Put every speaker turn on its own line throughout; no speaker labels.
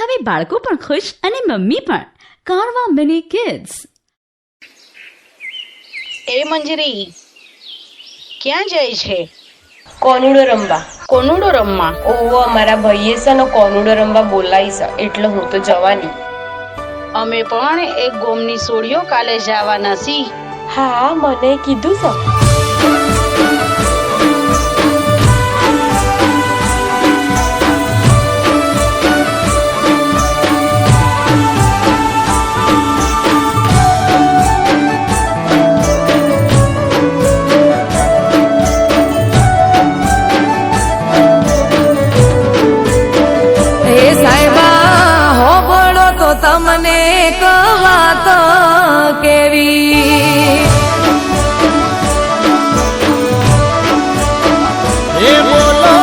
હવે બાળકો પણ ખુશ અને મમ્મી પણ. Carvaan mini kids.
એ મંજરી ક્યાં જાય છે?
કોનુડો રમવા.
કોનુડો રમવા?
ઓવો, અમારા ભાઈએ છે ને કોનુડો રમવા બોલાવી છે, એટલે હું તો જવાની.
અમે પણ એક ગોમની સોડીઓ કાલે જવાના છી.
હા, મને કીધું છે.
તમને એક વાત કેવી,
બોલો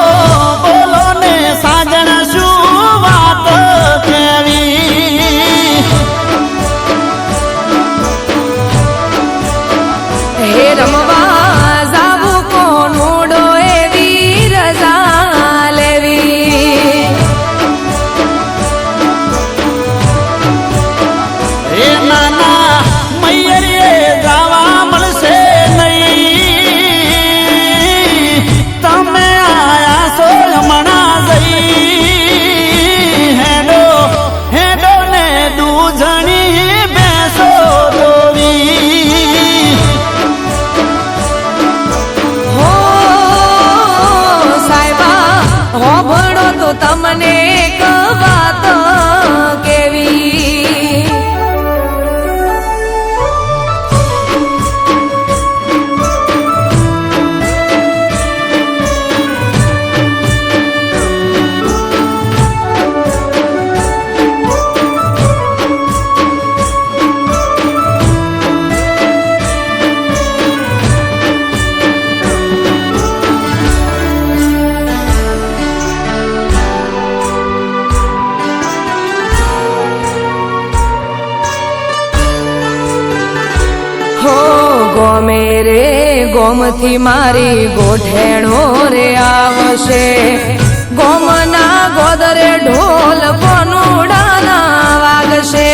બોલો ને સાજણ શું વાત કેવી.
હે રમવા જાવું કોનુડો એવી રજા લેવી.
નાના મૈયરે જવા મળશે નહીં, તમે આયા છો હમણાં જઈ. હેડો હેડો ને દૂધણી બેસો દોવી.
હો સાહેબા, હોભળો તો તમને એક વાત કેવી. ગોમે રે ગોમથી મારી ગોઠેણો રે આવશે, ગોમના ગોદરે ઢોલ કોનુડાના વાગશે.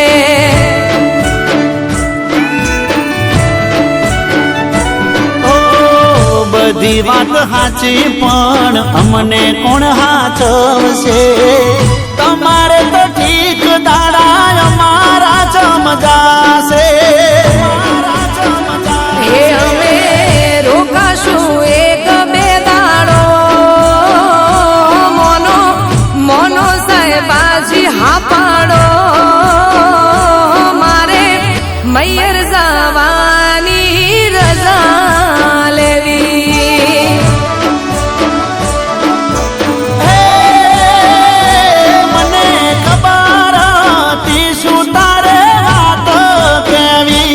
બધી વાત સાચી પણ અમને કોણ હાચવશે? તમારે તો ઠીક દાડા અમારા ચમજાશે.
હે અમે રોકાશું એક બે દાડો, મોનો મોનો સાહેબાજી હા પાડો. મારે મૈયર જવાની રજા લેવી.
મને ખબર હતી શું તારે વાત કેવી.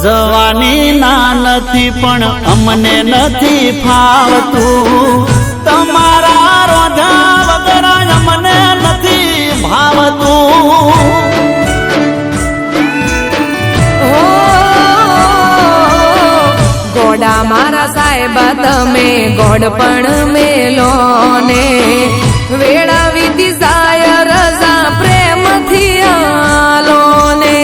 જવાની ના નથી પણ અમને નથી ફાવતું, તમારા રોજા વગર અમને નથી ભાવતું.
ગોડા મારા સાહેબ તમે ગોડ પણ મેલો ને, વેળા વીતી જાય રજા પ્રેમથી આલો ને.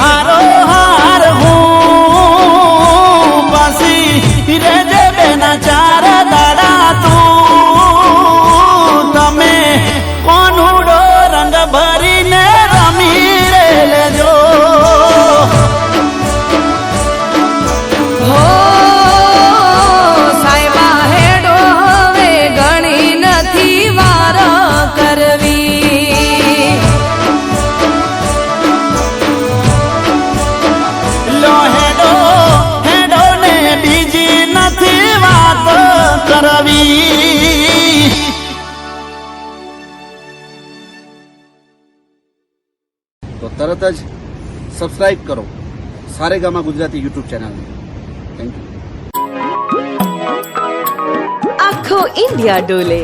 હારો હાર હું પાછી રેજે બેના ચાર દાડા તું. તમે કોનુડો રંગ ભરીને રમી લેજો.
હો સાહેબ
તો તરત જ સબસ્ક્રાઇબ કરો સારેગામા ગુજરાતી યુટ્યુબ ચેનલને. Thank you.
આખો ઇન્ડિયા ડોલે.